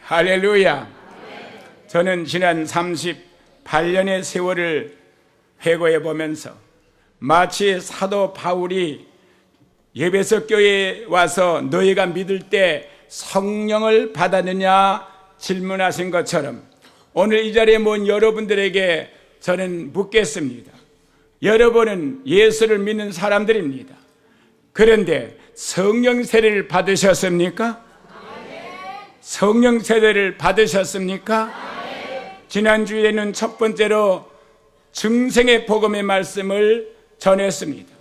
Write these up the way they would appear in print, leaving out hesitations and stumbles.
할렐루야. 저는 지난 38년의 세월을 회고해 보면서 마치 사도 바울이 에베소 교회에 와서 너희가 믿을 때 성령을 받았느냐 질문하신 것처럼 오늘 이 자리에 모인 여러분들에게 저는 묻겠습니다. 여러분은 예수를 믿는 사람들입니다. 그런데 성령 세례를 받으셨습니까? 성령 세례를 받으셨습니까? 지난주에는 첫 번째로 증생의 복음의 말씀을 전했습니다.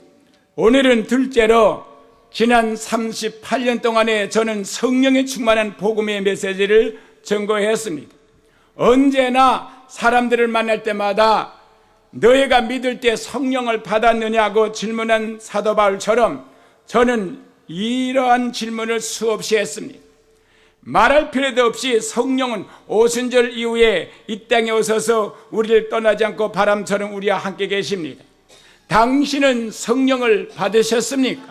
오늘은 둘째로 지난 38년 동안에 저는 성령에 충만한 복음의 메시지를 전거했습니다. 언제나 사람들을 만날 때마다 너희가 믿을 때 성령을 받았느냐고 질문한 사도 바울처럼 저는 이러한 질문을 수없이 했습니다. 말할 필요도 없이 성령은 오순절 이후에 이 땅에 오셔서 우리를 떠나지 않고 바람처럼 우리와 함께 계십니다. 당신은 성령을 받으셨습니까?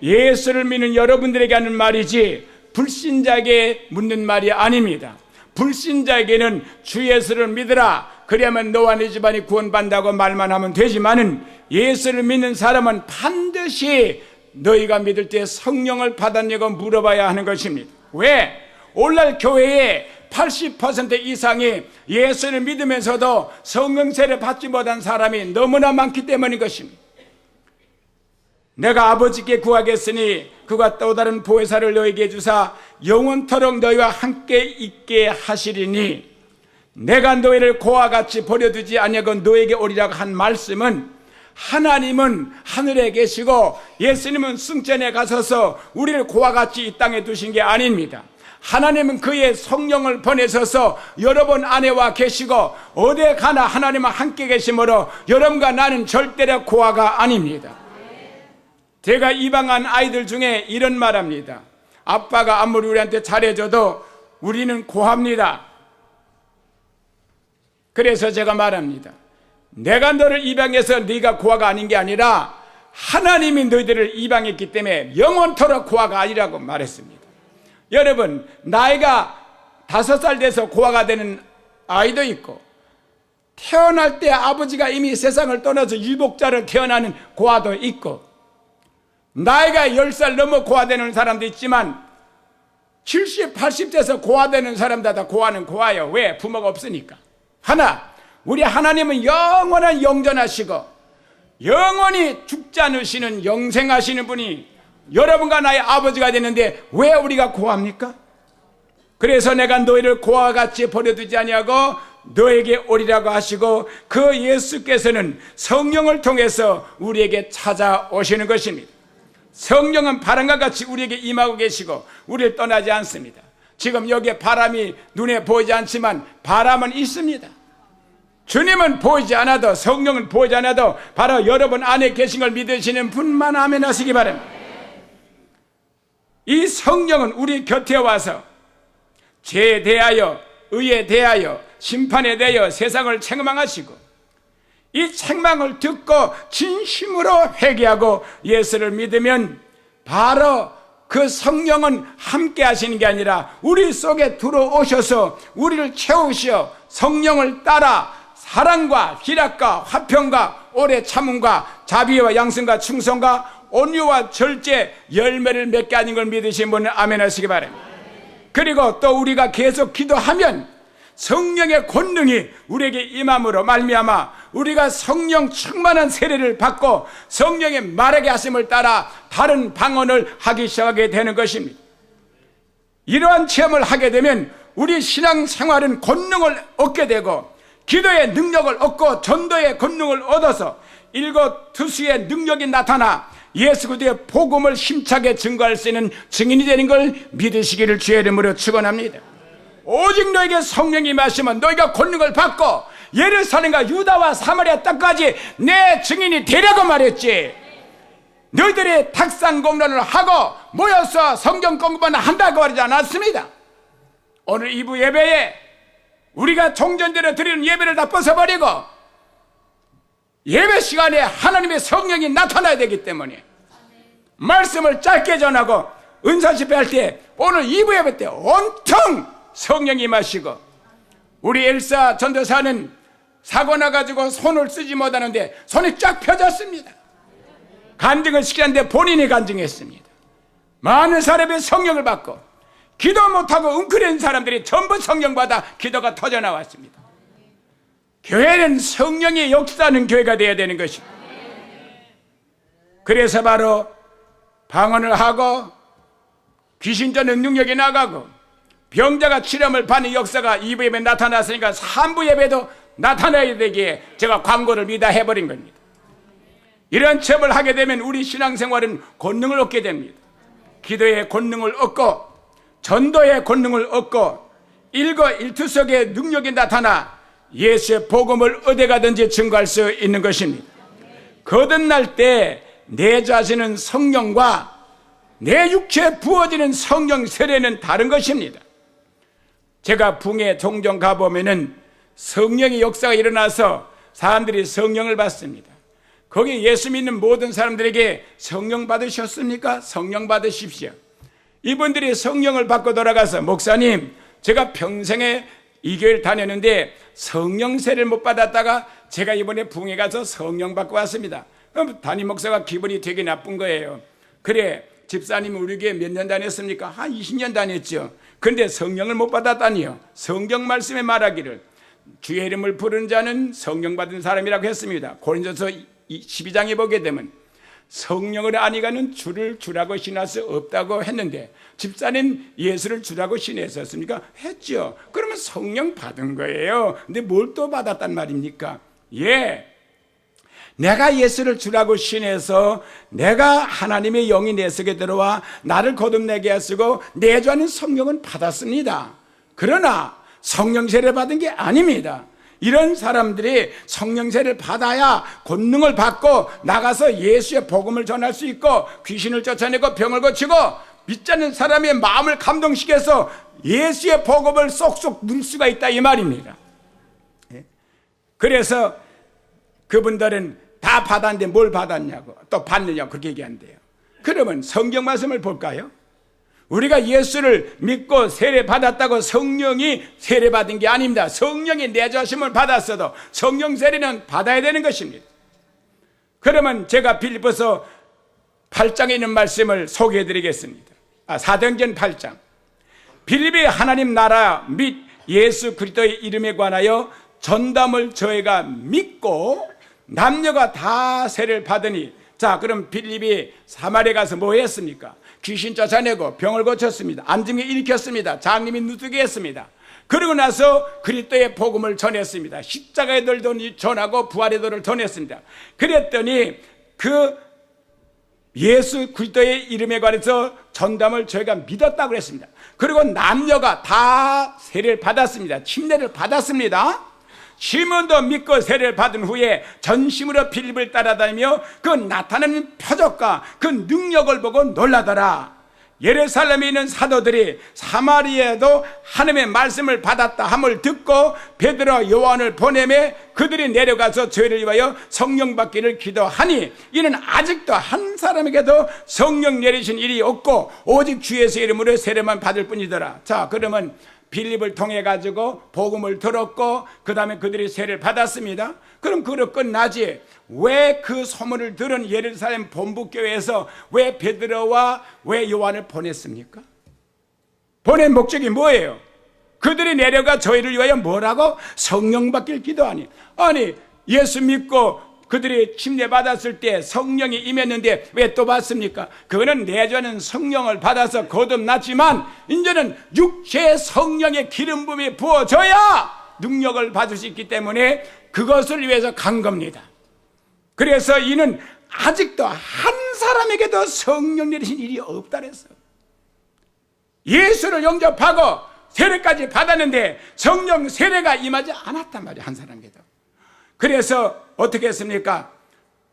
예수를 믿는 여러분들에게 하는 말이지 불신자에게 묻는 말이 아닙니다. 불신자에게는 주 예수를 믿으라, 그래야만 너와 네 집안이 구원받는다고 말만 하면 되지만은 예수를 믿는 사람은 반드시 너희가 믿을 때 성령을 받았냐고 물어봐야 하는 것입니다. 왜? 오늘날 교회에 80% 이상이 예수를 믿으면서도 성령 세례 받지 못한 사람이 너무나 많기 때문인 것입니다. 내가 아버지께 구하겠으니 그가 또 다른 보혜사를 너에게 주사 영원토록 너희와 함께 있게 하시리니 내가 너희를 고와 같이 버려두지 아니하고 너에게 오리라고 한 말씀은 하나님은 하늘에 계시고 예수님은 승천에 가셔서 우리를 고와 같이 이 땅에 두신 게 아닙니다. 하나님은 그의 성령을 보내셔서 여러분 안에와 계시고 어디에 가나 하나님은 함께 계시므로 여러분과 나는 절대로 고아가 아닙니다. 제가 입양한 아이들 중에 이런 말합니다. 아빠가 아무리 우리한테 잘해줘도 우리는 고아입니다. 그래서 제가 말합니다. 내가 너를 입양해서 네가 고아가 아닌 게 아니라 하나님이 너희들을 입양했기 때문에 영원토록 고아가 아니라고 말했습니다. 여러분, 나이가 5살 돼서 고아가 되는 아이도 있고 태어날 때 아버지가 이미 세상을 떠나서 유복자로 태어나는 고아도 있고 나이가 10살 넘어 고아되는 사람도 있지만 70, 80 돼서 고아되는 사람들 다 고아는 고아예요. 왜? 부모가 없으니까. 하나, 우리 하나님은 영원한 영존하시고 영원히 죽지 않으시는 영생하시는 분이 여러분과 나의 아버지가 되는데 왜 우리가 고아입니까? 그래서 내가 너희를 고아와 같이 버려두지 아니하고 너에게 오리라고 하시고 그 예수께서는 성령을 통해서 우리에게 찾아오시는 것입니다. 성령은 바람과 같이 우리에게 임하고 계시고 우리를 떠나지 않습니다. 지금 여기에 바람이 눈에 보이지 않지만 바람은 있습니다. 주님은 보이지 않아도 성령은 보이지 않아도 바로 여러분 안에 계신 걸 믿으시는 분만 아멘 하시기 바랍니다. 이 성령은 우리 곁에 와서 죄에 대하여 의에 대하여 심판에 대하여 세상을 책망하시고 이 책망을 듣고 진심으로 회개하고 예수를 믿으면 바로 그 성령은 함께 하시는 게 아니라 우리 속에 들어오셔서 우리를 채우시어 성령을 따라 사랑과 희락과 화평과 오래 참음과 자비와 양성과 충성과 온유와 절제 열매를 맺게 하는 걸 믿으신 분은 아멘 하시기 바랍니다. 그리고 또 우리가 계속 기도하면 성령의 권능이 우리에게 임함으로 말미암아 우리가 성령 충만한 세례를 받고 성령의 말하게 하심을 따라 다른 방언을 하기 시작하게 되는 것입니다. 이러한 체험을 하게 되면 우리 신앙생활은 권능을 얻게 되고 기도의 능력을 얻고 전도의 권능을 얻어서 일거투수의 능력이 나타나 예수 그리스도의 복음을 힘차게 증거할 수 있는 증인이 되는 걸 믿으시기를 주의 이름으로 축원합니다. 오직 너에게 성령이 임하시면 너희가 권능을 받고 예루살렘과 유다와 사마리아 땅까지 내 증인이 되려고 말했지. 너희들이 탁상 공론을 하고 모여서 성경 공부만 한다고 하지 않았습니다. 오늘 2부 예배에 우리가 종전대로 드리는 예배를 다 벗어버리고 예배 시간에 하나님의 성령이 나타나야 되기 때문에 말씀을 짧게 전하고 은사 집회할 때 오늘 2부 예배 때 온통 성령이 임하시고, 우리 엘사 전도사는 사고 나가지고 손을 쓰지 못하는데 손이 쫙 펴졌습니다. 간증을 시켰는데 본인이 간증했습니다. 많은 사람의 성령을 받고, 기도 못하고 웅크린 사람들이 전부 성령 받아 기도가 터져 나왔습니다. 교회는 성령의 역사하는 교회가 되어야 되는 것입니다. 그래서 바로 방언을 하고 귀신 쫓는 능력이 나가고 병자가 치료를 받는 역사가 2부 예배에 나타났으니까 3부 예배도 나타나야 되기에 제가 광고를 미다 해버린 겁니다. 이런 체험을 하게 되면 우리 신앙생활은 권능을 얻게 됩니다. 기도의 권능을 얻고 전도의 권능을 얻고 일거일투석의 능력이 나타나 예수의 복음을 어디가든지 증거할 수 있는 것입니다. 거듭날 때 내 자신은 성령과 내 육체에 부어지는 성령 세례는 다른 것입니다. 제가 붕에 종종 가보면은 성령의 역사가 일어나서 사람들이 성령을 받습니다. 거기 예수 믿는 모든 사람들에게 성령 받으셨습니까? 성령 받으십시오. 이분들이 성령을 받고 돌아가서 목사님, 제가 평생에 이 교회를 다녔는데 성령 세례를 못 받았다가 제가 이번에 붕에 가서 성령 받고 왔습니다. 그럼 담임 목사가 기분이 되게 나쁜 거예요. 그래, 집사님 우리 교회 몇 년 다녔습니까? 한 20년 다녔죠. 그런데 성령을 못 받았다니요. 성경 말씀에 말하기를 주의 이름을 부르는 자는 성령 받은 사람이라고 했습니다. 고린도서 12장에 보게 되면 성령을 아니가는 주를 주라고 신할 수 없다고 했는데 집사님 예수를 주라고 신했었습니까? 했죠. 그러면 성령 받은 거예요. 근데 뭘 또 받았단 말입니까? 예, 내가 예수를 주라고 신해서 내가 하나님의 영이 내 속에 들어와 나를 거듭내게 하시고 내주하는 성령은 받았습니다. 그러나 성령 세례 받은 게 아닙니다. 이런 사람들이 성령 세례를 받아야 권능을 받고 나가서 예수의 복음을 전할 수 있고 귀신을 쫓아내고 병을 고치고 믿지 않는 사람의 마음을 감동시켜서 예수의 복음을 쏙쏙 누릴 수가 있다 이 말입니다. 그래서 그분들은 다 받았는데 뭘 받았냐고 또 받느냐고 그렇게 얘기한대요. 그러면 성경 말씀을 볼까요? 우리가 예수를 믿고 세례 받았다고 성령이 세례 받은 게 아닙니다. 성령이 내주하심을 받았어도 성령 세례는 받아야 되는 것입니다. 그러면 제가 빌립보서 8장에 있는 말씀을 소개해 드리겠습니다. 사도행전 8장. 빌립이 하나님 나라 및 예수 그리스도의 이름에 관하여 전담을 저희가 믿고 남녀가 다 세례를 받으니, 자, 그럼 빌립이 사마리아 가서 뭐 했습니까? 귀신 쫓아내고 병을 고쳤습니다. 안증에 일으켰습니다. 장님이 누수게 했습니다. 그러고 나서 그리스도의 복음을 전했습니다. 십자가의 돌도 전하고 부활의 돌을 전했습니다. 그랬더니 그 예수 그리스도의 이름에 관해서 전담을 저희가 믿었다고 했습니다. 그리고 남녀가 다 세례를 받았습니다. 침례를 받았습니다. 시몬도 믿고 세례를 받은 후에 전심으로 빌립을 따라다니며 그 나타나는 표적과 그 능력을 보고 놀라더라. 예루살렘에 있는 사도들이 사마리아에도 하나님의 말씀을 받았다 함을 듣고 베드로 요한을 보내매 그들이 내려가서 저희를 위하여 성령 받기를 기도하니 이는 아직도 한 사람에게도 성령 내리신 일이 없고 오직 주 예수의 이름으로 세례만 받을 뿐이더라. 자, 그러면 빌립을 통해 가지고 복음을 들었고 그 다음에 그들이 세례를 받았습니다. 그럼 그로 끝나지. 왜 그 소문을 들은 예루살렘 본부교회에서 왜 베드로와 왜 요한을 보냈습니까? 보낸 목적이 뭐예요? 그들이 내려가 저희를 위하여 뭐라고? 성령 받길 기도하니. 아니, 예수 믿고 그들이 침례 받았을 때 성령이 임했는데 왜 또 받습니까? 그거는 내주하는 성령을 받아서 거듭났지만 이제는 육체의 성령의 기름 부음이 부어져야 능력을 받을 수 있기 때문에 그것을 위해서 간 겁니다. 그래서 이는 아직도 한 사람에게도 성령 내리신 일이 없다 그랬어요. 예수를 영접하고 세례까지 받았는데 성령 세례가 임하지 않았단 말이에요. 한 사람에게도. 그래서 어떻게 했습니까?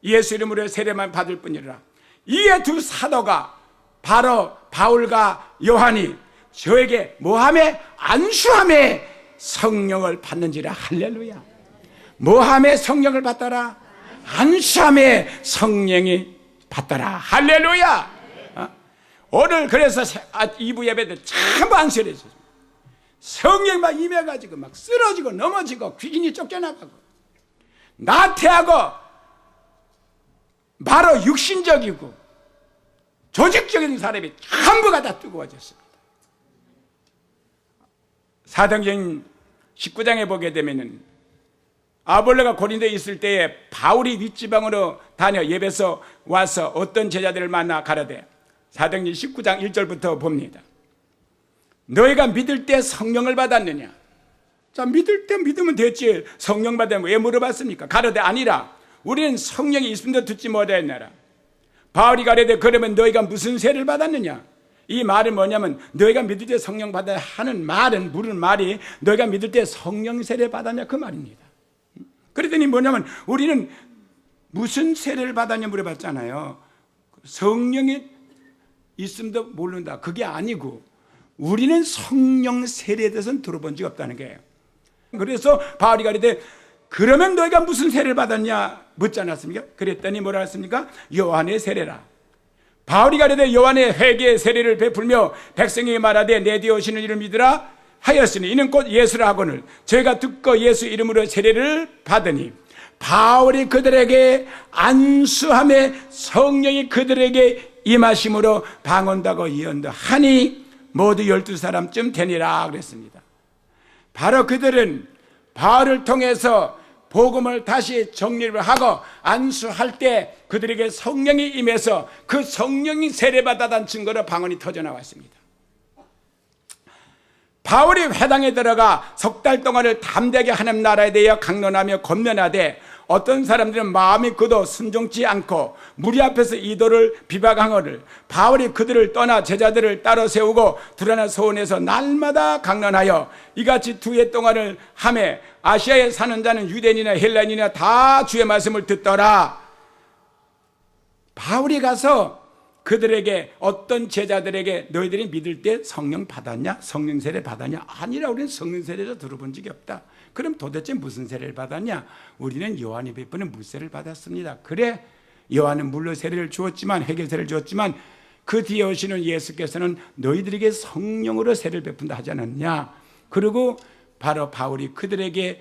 예수 이름으로 세례만 받을 뿐이라. 이에 두 사도가 바로 바울과 요한이 저에게 뭐하매? 안수하매 성령을 받는지라. 할렐루야. 뭐하매 성령을 받더라? 안수하매 성령이 받더라. 할렐루야. 오늘 그래서 2부 예배 때 참 안수를 했어요. 성령이 막 임해가지고 막 쓰러지고 넘어지고 귀신이 쫓겨나가고 나태하고 바로 육신적이고 조직적인 사람이 전부가 다 뜨거워졌습니다. 사도행전 19장에 보게 되면은 아볼로가 고린도에 있을 때에 바울이 윗지방으로 다녀 예배소 와서 어떤 제자들을 만나 가라되, 사도행전 19장 1절부터 봅니다. 너희가 믿을 때 성령을 받았느냐? 자, 믿을 때 믿으면 됐지 성령 받으면 왜 물어봤습니까? 가라되 아니라 우리는 성령이 있음도 듣지 못하였나라. 바울이 가라되 그러면 너희가 무슨 세를 받았느냐? 이 말은 뭐냐면 너희가 믿을 때 성령 받아야 하는 말은 물은 말이 너희가 믿을 때 성령 세례 받았냐 그 말입니다. 그랬더니 뭐냐면 우리는 무슨 세례를 받았냐 물어봤잖아요. 성령이 있음도 모른다 그게 아니고 우리는 성령 세례에 대해서는 들어본 적이 없다는 거예요. 그래서 바울이 가라되 그러면 너희가 무슨 세례를 받았냐 묻지 않았습니까? 그랬더니 뭐라 했습니까? 요한의 세례라. 바울이 가라되 요한의 회개의 세례를 베풀며 백성에게 말하되 내 뒤에 오시는 이를 믿으라 하였으니 이는 곧 예수라 하거늘 저희가 듣고 예수 이름으로 세례를 받으니 바울이 그들에게 안수함에 성령이 그들에게 임하심으로 방언하고 예언도 하니 모두 12사람쯤 되니라 그랬습니다. 바로 그들은 바울을 통해서 복음을 다시 정리를 하고 안수할 때 그들에게 성령이 임해서 그 성령이 세례받았다는 증거로 방언이 터져나왔습니다. 바울이 회당에 들어가 석 달 동안을 담대하게 하나님 나라에 대하여 강론하며 권면하되 어떤 사람들은 마음이 굳어 순종치 않고 무리 앞에서 이도를 비박하거늘 바울이 그들을 떠나 제자들을 따로 세우고 두라나 소원에서 날마다 강론하여 이같이 2해 동안을 하매 아시아에 사는 자는 유대인이나 헬라인이나 다 주의 말씀을 듣더라. 바울이 가서 그들에게 어떤 제자들에게 너희들이 믿을 때 성령 받았냐? 성령 세례 받았냐? 아니라 우리는 성령 세례를 들어본 적이 없다. 그럼 도대체 무슨 세례를 받았냐? 우리는 요한이 베푸는 물세를 받았습니다. 그래 요한은 물로 세례를 주었지만 회개 세례를 주었지만 그 뒤에 오시는 예수께서는 너희들에게 성령으로 세례를 베푼다 하지 않았냐? 그리고 바로 바울이 그들에게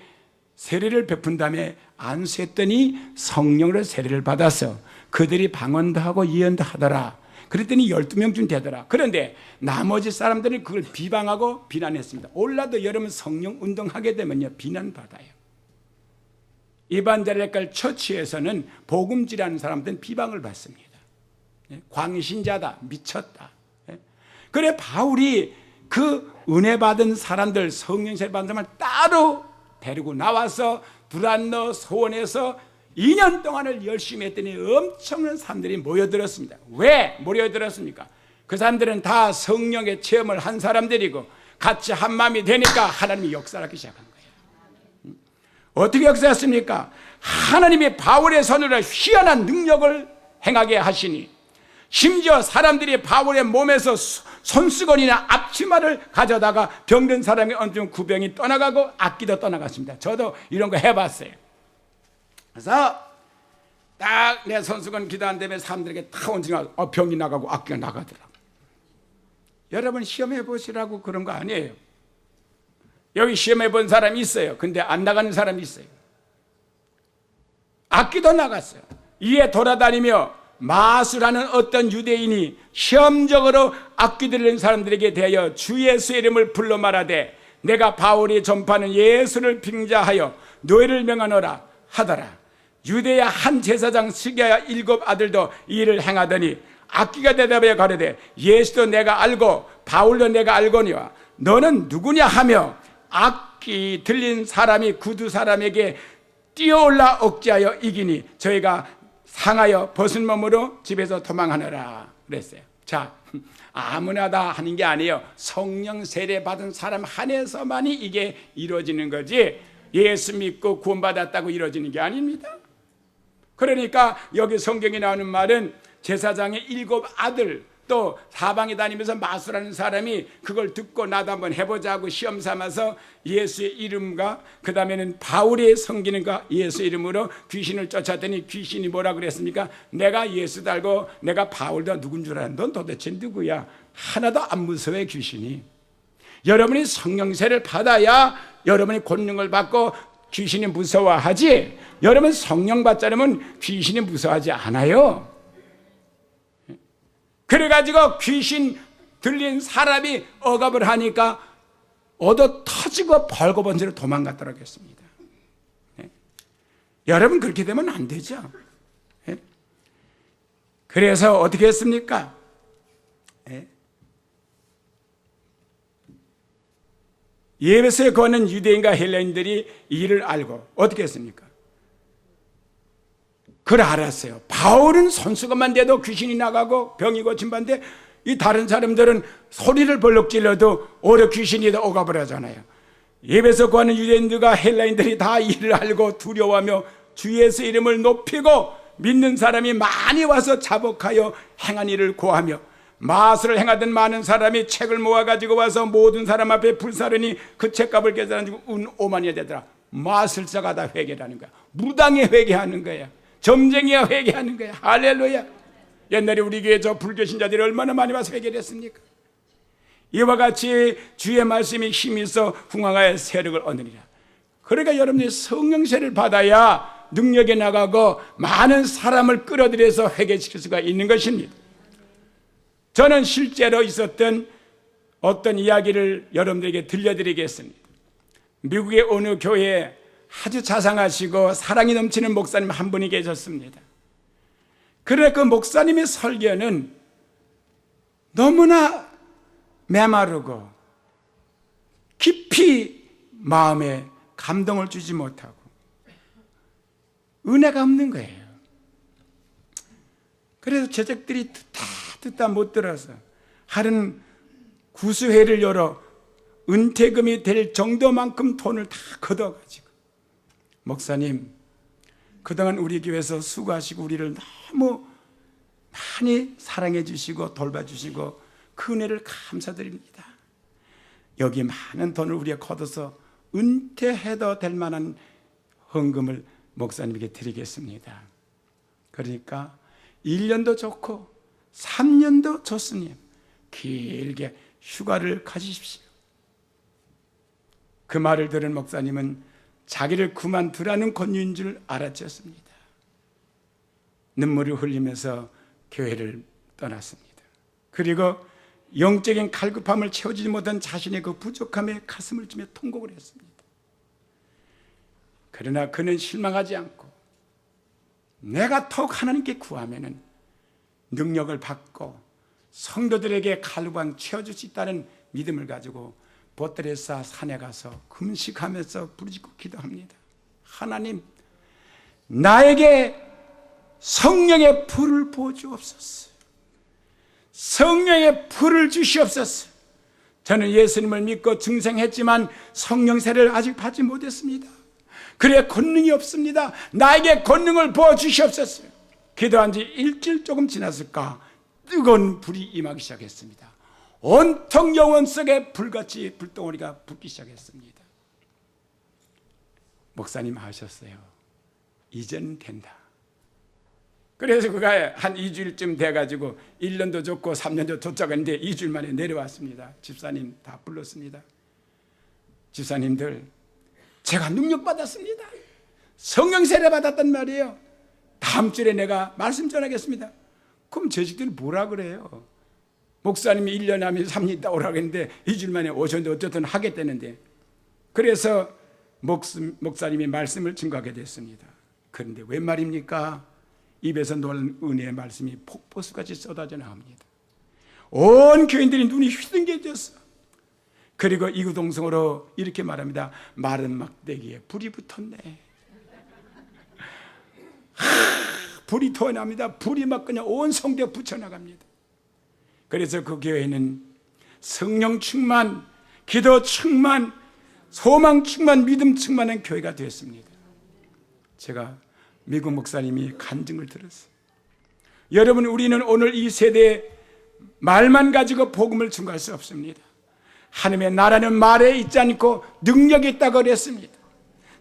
세례를 베푼 다음에 안수했더니 성령으로 세례를 받아서 그들이 방언도 하고 예언도 하더라. 그랬더니 12명쯤 되더라. 그런데 나머지 사람들은 그걸 비방하고 비난했습니다. 올라도 여러분 성령 운동하게 되면요 비난받아요. 이반자리칼 처치에서는 복음지라는 사람들은 비방을 받습니다. 광신자다, 미쳤다. 그래 바울이 그 은혜 받은 사람들, 성령 세례 받은 사람을 따로 데리고 나와서 두란노 소원에서 2년 동안을 열심히 했더니 엄청난 사람들이 모여들었습니다. 왜 모여들었습니까? 그 사람들은 다 성령의 체험을 한 사람들이고 같이 한 마음이 되니까 하나님이 역사하기 시작한 거예요. 어떻게 역사했습니까? 하나님이 바울의 손으로 희한한 능력을 행하게 하시니 심지어 사람들이 바울의 몸에서 손수건이나 앞치마를 가져다가 병든 사람이 얹으면 그 병이 떠나가고 악기도 떠나갔습니다. 저도 이런 거 해봤어요. 그래서 딱 내 손수건 기도한 다음에 사람들에게 탁 얹으면 병이 나가고 악기가 나가더라고요. 여러분 시험해 보시라고 그런 거 아니에요. 여기 시험해 본 사람이 있어요. 근데 안 나가는 사람이 있어요. 악기도 나갔어요. 이에 돌아다니며 마수라는 어떤 유대인이 시험적으로 악기 들리는 사람들에게 대하여 주 예수의 이름을 불러 말하되 내가 바울이 전파하는 예수를 빙자하여 너희를 명하노라 하더라. 유대야 한 제사장 스가랴 7 아들도 이 일을 행하더니 악기가 대답하여 가로되 예수도 내가 알고 바울도 내가 알거니와 너는 누구냐 하며 악기 들린 사람이 그 2 사람에게 뛰어올라 억제하여 이기니 저희가 상하여 벗은 몸으로 집에서 도망하느라 그랬어요. 자, 아무나 다 하는 게 아니에요. 성령 세례 받은 사람 한해서만이 이게 이루어지는 거지 예수 믿고 구원받았다고 이루어지는 게 아닙니다. 그러니까 여기 성경에 나오는 말은 제사장의 7 아들 또 사방에 다니면서 마수라는 사람이 그걸 듣고 나도 한번 해보자 하고 시험 삼아서 예수의 이름과 그 다음에는 바울의 섬기는가 예수 이름으로 귀신을 쫓았더니 귀신이 뭐라 그랬습니까? 내가 예수도 알고 내가 바울도 누군 줄 알았는데 넌 도대체 누구야? 하나도 안 무서워해 귀신이. 여러분이 성령세를 받아야 여러분이 권능을 받고 귀신이 무서워하지, 여러분 성령 받지 않으면 귀신이 무서워하지 않아요. 그래가지고 귀신 들린 사람이 억압을 하니까 얻어 터지고 벌거벗은 채로 도망갔더라고 했습니다. 여러분 그렇게 되면 안 되죠. 그래서 어떻게 했습니까? 예배소에 거하는 유대인과 헬라인들이 이 일을 알고 어떻게 했습니까? 그걸 알았어요. 바울은 손수건만 대도 귀신이 나가고 병이 고침받는데 이 다른 사람들은 소리를 벌럭 질러도 오히려 귀신이 더 억압을 하잖아요. 예배소 거하는 유대인들과 헬라인들이 다 이를 알고 두려워하며 주 예수 이름을 높이고 믿는 사람이 많이 와서 자복하여 행한 일을 고하며, 마술을 행하던 많은 사람이 책을 모아가지고 와서 모든 사람 앞에 불사르니 그 책값을 계산해주고 은 5만이 되더라. 마술사가 다 회개하는 거야. 무당이 회개하는 거야. 점쟁이가 회개하는 거야. 할렐루야. 옛날에 우리 교회 저 불교신자들이 얼마나 많이 와서 회개를 했습니까? 이와 같이 주의 말씀이 힘이 있어 흥왕하여 세력을 얻으리라. 그러니까 여러분이 성령세를 받아야 능력에 나가고 많은 사람을 끌어들여서 회개시킬 수가 있는 것입니다. 저는 실제로 있었던 어떤 이야기를 여러분들에게 들려드리겠습니다. 미국의 어느 교회에 아주 자상하시고 사랑이 넘치는 목사님 한 분이 계셨습니다. 그래 그 목사님의 설교는 너무나 메마르고 깊이 마음에 감동을 주지 못하고 은혜가 없는 거예요. 그래서 제작들이 듣다 못 들어서 하루는 구수회를 열어 은퇴금이 될 정도만큼 돈을 다 걷어가지고, 목사님 그동안 우리 교회에서 수고하시고 우리를 너무 많이 사랑해 주시고 돌봐주시고 그 은혜를 감사드립니다. 여기 많은 돈을 우리가 걷어서 은퇴해도 될 만한 헌금을 목사님에게 드리겠습니다. 그러니까 1년도 좋고 3년도 좋으니 길게 휴가를 가지십시오. 그 말을 들은 목사님은 자기를 그만두라는 권유인 줄 알아챘습니다. 눈물을 흘리면서 교회를 떠났습니다. 그리고 영적인 갈급함을 채워주지 못한 자신의 그 부족함에 가슴을 찌며 통곡을 했습니다. 그러나 그는 실망하지 않고 내가 더욱 하나님께 구하면은 능력을 받고 성도들에게 갈급함 채워줄 수 있다는 믿음을 가지고 보트레사 산에 가서 금식하면서 부르짖고 기도합니다. 하나님, 나에게 성령의 불을 부어주옵소서. 성령의 불을 주시옵소서. 저는 예수님을 믿고 증생했지만 성령세를 아직 받지 못했습니다. 그래 권능이 없습니다. 나에게 권능을 부어주시옵소서. 기도한 지 일주일 조금 지났을까 뜨거운 불이 임하기 시작했습니다. 온통 영혼 속에 불같이 불덩어리가 붙기 시작했습니다. 목사님 하셨어요. 이제는 된다. 그래서 그가 한 2주일쯤 돼가지고 1년도 좋고 3년도 도착했는데 2주일 만에 내려왔습니다. 집사님 다 불렀습니다. 집사님들, 제가 능력 받았습니다. 성령 세례 받았단 말이에요. 다음 주에 내가 말씀 전하겠습니다. 그럼 제식들이 뭐라 그래요? 목사님이 1년 하면 3년 있다 오라고 했는데 2주일 만에 오셨는데 어쨌든 하겠다는데, 그래서 목사님이 말씀을 증거하게 됐습니다. 그런데 웬 말입니까? 입에서 놀라는 은혜의 말씀이 폭포수같이 쏟아져 나옵니다. 온 교인들이 눈이 휘둥겨졌어. 그리고 이구동성으로 이렇게 말합니다. 마른 막대기에 불이 붙었네. 불이 튀어나옵니다. 불이 막 그냥 온 성대에 붙여나갑니다. 그래서 그 교회는 성령 충만, 기도 충만, 소망 충만, 믿음 충만한 교회가 되었습니다. 제가 미국 목사님이 간증을 들었어요. 여러분, 우리는 오늘 이 세대에 말만 가지고 복음을 증거할 수 없습니다. 하나님의 나라는 말에 있지 않고 능력이 있다고 그랬습니다.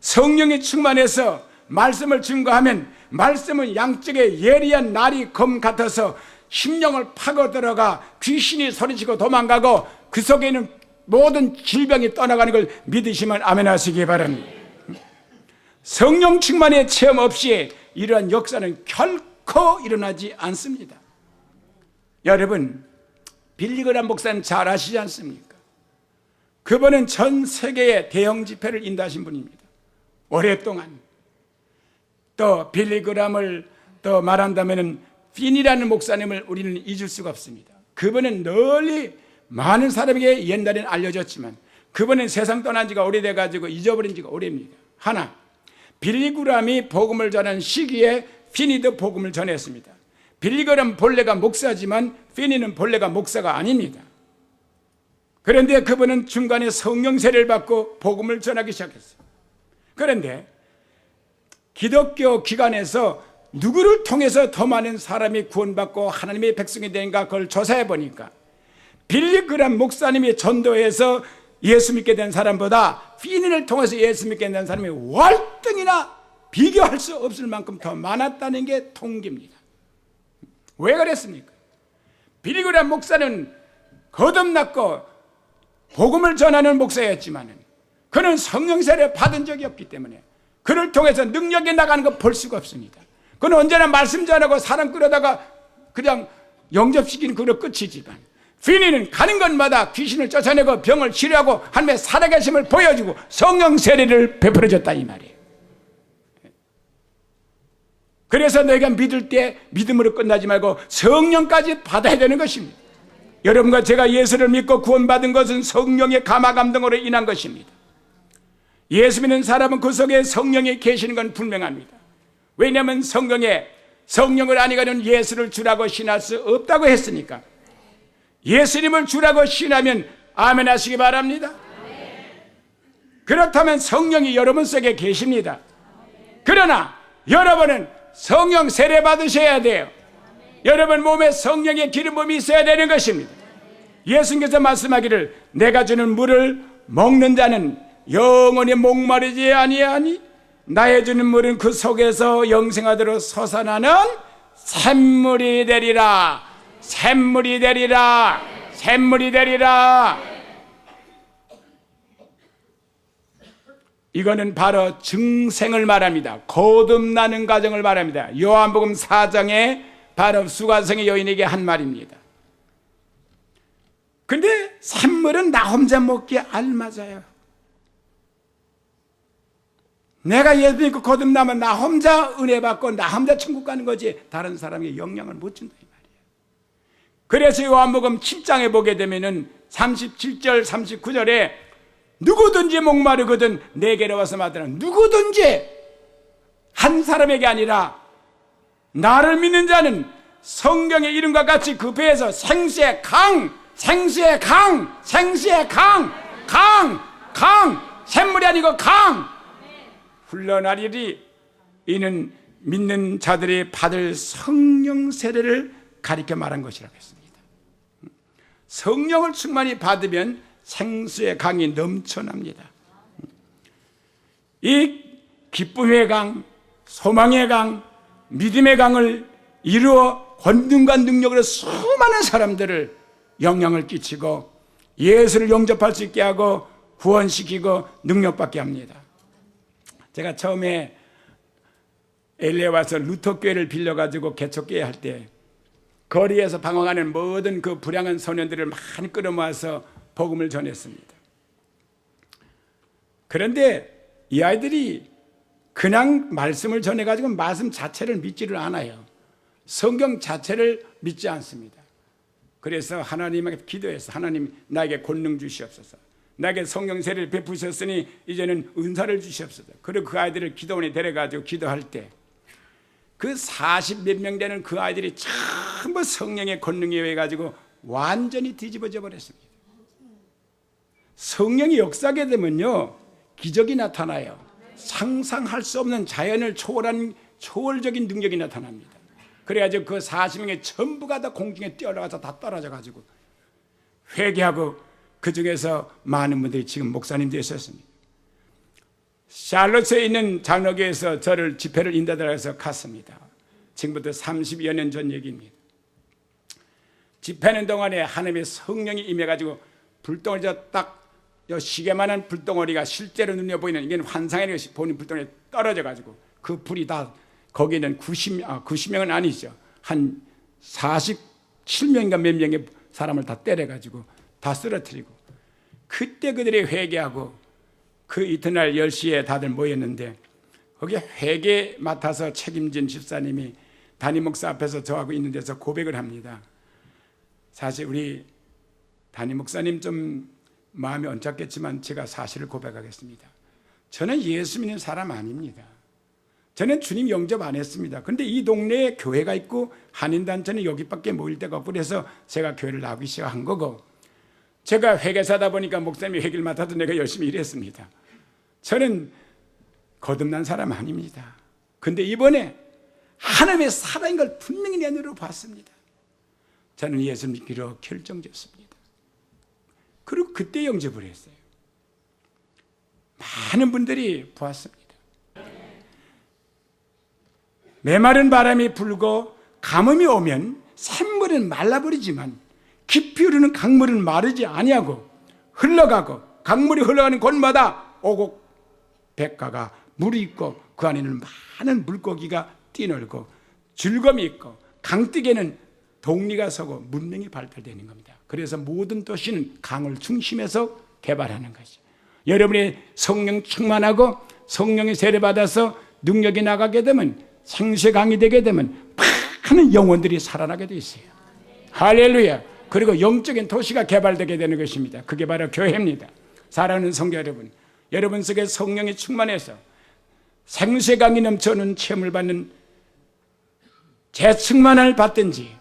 성령이 충만해서 말씀을 증거하면 말씀은 양쪽에 예리한 날이 검 같아서 심령을 파고 들어가 귀신이 소리치고 도망가고 그 속에는 모든 질병이 떠나가는 걸 믿으시면 아멘 하시기 바랍니다. 성령 충만의 체험 없이 이러한 역사는 결코 일어나지 않습니다. 여러분, 빌리그람 목사님 잘 아시지 않습니까? 그분은 전 세계의 대형 집회를 인도하신 분입니다. 오랫동안. 또 빌리그람을 또 말한다면 핀이라는 목사님을 우리는 잊을 수가 없습니다. 그분은 널리 많은 사람에게 옛날에는 알려졌지만 그분은 세상 떠난 지가 오래돼가지고 잊어버린 지가 오래입니다. 하나, 빌리그람이 복음을 전하는 시기에 핀이도 복음을 전했습니다. 빌리그람 본래가 목사지만 핀이는 본래가 목사가 아닙니다. 그런데 그분은 중간에 성령 세례를 받고 복음을 전하기 시작했어요. 그런데 기독교 기관에서 누구를 통해서 더 많은 사람이 구원받고 하나님의 백성이 되는가 그걸 조사해 보니까 빌리그람 목사님이 전도해서 예수 믿게 된 사람보다 핀을 통해서 예수 믿게 된 사람이 월등이나 비교할 수 없을 만큼 더 많았다는 게 통계입니다. 왜 그랬습니까? 빌리그람 목사는 거듭났고 복음을 전하는 목사였지만 그는 성령 세례 받은 적이 없기 때문에 그를 통해서 능력이 나가는 거 볼 수가 없습니다. 그는 언제나 말씀 전하고 사람 끌어다가 그냥 영접시키는 그로 끝이지만 핀이는 가는 곳마다 귀신을 쫓아내고 병을 치료하고 하나님의 살아계심을 보여주고 성령 세례를 베풀어줬다 이 말이에요. 그래서 너희가 믿을 때 믿음으로 끝나지 말고 성령까지 받아야 되는 것입니다. 여러분과 제가 예수를 믿고 구원받은 것은 성령의 감화 감동으로 인한 것입니다. 예수 믿는 사람은 그 속에 성령이 계시는 건 분명합니다. 왜냐하면 성령을 아니거든 예수를 주라고 신할 수 없다고 했으니까 예수님을 주라고 신하면 아멘 하시기 바랍니다. 그렇다면 성령이 여러분 속에 계십니다. 그러나 여러분은 성령 세례 받으셔야 돼요. 여러분 몸에 성령의 기름 부음이 있어야 되는 것입니다. 예수님께서 말씀하기를 내가 주는 물을 먹는 자는 영원히 목마르지 아니하니 나의 주는 물은 그 속에서 영생하도록 솟아나는 샘물이 되리라. 샘물이 되리라. 샘물이 되리라. 이거는 바로 증생을 말합니다. 거듭나는 과정을 말합니다. 요한복음 4장에 바로 수가성의 여인에게 한 말입니다. 근데 샘물은 나 혼자 먹기에 알맞아요. 내가 예수 믿고 거듭나면 나 혼자 은혜 받고 나 혼자 천국 가는 거지 다른 사람에게 영향을 못 준다 이 말이에요. 그래서 요한복음 7장에 보게 되면은 37절 39절에 누구든지 목마르거든 내게로 와서 마시라. 누구든지 한 사람에게 아니라 나를 믿는 자는 성경의 이름과 같이 그 배에서 생수의 강, 생수의 강, 생수의 강, 샘물이 아니고 강 흘러나리리. 이는 믿는 자들이 받을 성령 세례를 가리켜 말한 것이라고 했습니다. 성령을 충만히 받으면 생수의 강이 넘쳐납니다. 이 기쁨의 강, 소망의 강, 믿음의 강을 이루어 권능과 능력으로 수많은 사람들을 영향을 끼치고 예수를 영접할 수 있게 하고 구원시키고 능력받게 합니다. 제가 처음에 LA에 와서 루터교회를 빌려가지고 개척교회 할 때 거리에서 방황하는 모든 그 불량한 소년들을 많이 끌어모아서 복음을 전했습니다. 그런데 이 아이들이 그냥 말씀을 전해가지고 말씀 자체를 믿지를 않아요. 성경 자체를 믿지 않습니다. 그래서 하나님에게 기도해서 하나님 나에게 권능 주시옵소서. 나에게 성령 세례를 베푸셨으니 이제는 은사를 주시옵소서. 그리고 그 아이들을 기도원에 데려가지고 기도할 때 그 40몇 명 되는 그 아이들이 전부 성령의 권능에 의해 가지고 완전히 뒤집어져 버렸습니다. 성령이 역사하게 되면요 기적이 나타나요. 상상할 수 없는 자연을 초월한 초월적인 능력이 나타납니다. 그래가지고 그 40명의 전부가 다 공중에 뛰어올라가서 다 떨어져가지고 회개하고 그 중에서 많은 분들이 지금 목사님 되셨습니다. 샬롯에 있는 장로교에서 저를 집회를 인도하러 갔습니다. 지금부터 30여 년 전 얘기입니다. 집회하는 동안에 하나님의 성령이 임해가지고 불덩어리가 딱 시계만한 불덩어리가 실제로 눈에 보이는, 이게 환상에 보는 불덩어리 떨어져 가지고 그 불이 다 거기는 90명은 아니죠. 한 47명인가 몇 명의 사람을 다 때려 가지고 다 쓰러뜨리고, 그때 그들이 회개하고 그 이튿날 10시에 다들 모였는데, 거기에 회개 맡아서 책임진 집사님이 담임 목사 앞에서 저하고 있는 데서 고백을 합니다. 사실 우리 담임 목사님 좀 마음이 언짢겠지만 제가 사실을 고백하겠습니다. 저는 예수 믿는 사람 아닙니다. 저는 주님 영접 안 했습니다. 그런데 이 동네에 교회가 있고 한인단체는 여기밖에 모일 데가 없고 그래서 제가 교회를 나오기 시작한 거고, 제가 회계사다 보니까 목사님이 회계를 맡아도 내가 열심히 일했습니다. 저는 거듭난 사람 아닙니다. 그런데 이번에 하나님의 살아있는 걸 분명히 내 눈으로 봤습니다. 저는 예수 믿기로 결정졌습니다. 그리고 그때 영접을 했어요. 많은 분들이 보았습니다. 메마른 바람이 불고 가뭄이 오면 샘물은 말라버리지만 깊이 흐르는 강물은 마르지 아니하고 흘러가고, 강물이 흘러가는 곳마다 오곡백과가 물이 있고 그 안에는 많은 물고기가 뛰놀고 즐거움이 있고 강둑에는 동리가 서고 문명이 발달되는 겁니다. 그래서 모든 도시는 강을 중심에서 개발하는 것이죠. 여러분이 성령 충만하고 성령의 세례받아서 능력이 나가게 되면, 생수강이 되게 되면 많은 영혼들이 살아나게 돼 있어요. 할렐루야. 그리고 영적인 도시가 개발되게 되는 것입니다. 그게 바로 교회입니다. 사랑하는 성도 여러분, 여러분 속에 성령이 충만해서 생수의 강이 넘쳐는 체험을 받는 재충만을 받든지,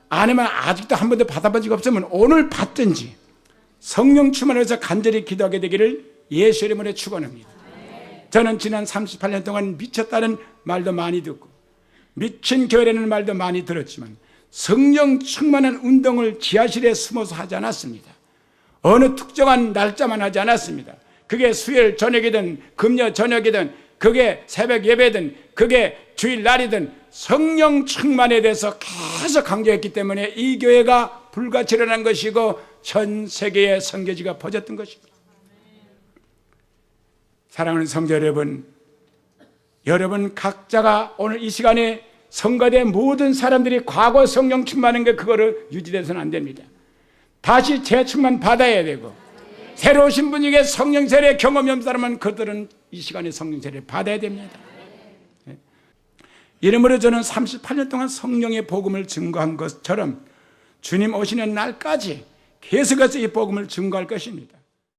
아니면 아직도 한 번도 받아본 적 없으면 오늘 받든지 성령 충만해서 간절히 기도하게 되기를 예수 이름으로 축원합니다. 저는 지난 38년 동안 미쳤다는 말도 많이 듣고 미친 교회라는 말도 많이 들었지만 성령 충만한 운동을 지하실에 숨어서 하지 않았습니다. 어느 특정한 날짜만 하지 않았습니다. 그게 수요일 저녁이든 금요 저녁이든 그게 새벽 예배든 그게 주일날이든 성령 충만에 대해서 계속 강조했기 때문에 이 교회가 불같이 일어난 것이고 전 세계에 선교지가 퍼졌던 것입니다. 사랑하는 성도 여러분, 여러분 각자가 오늘 이 시간에 성가된 모든 사람들이 과거 성령 충만한 게 그거를 유지돼서는 안 됩니다. 다시 재충만 받아야 되고, 새로 오신 분에게 성령 세례 경험이 없는 사람은 그들은 이 시간에 성령 세례를 받아야 됩니다. 이러므로 저는 38년 동안 성령의 복음을 증거한 것처럼 주님 오시는 날까지 계속해서 이 복음을 증거할 것입니다.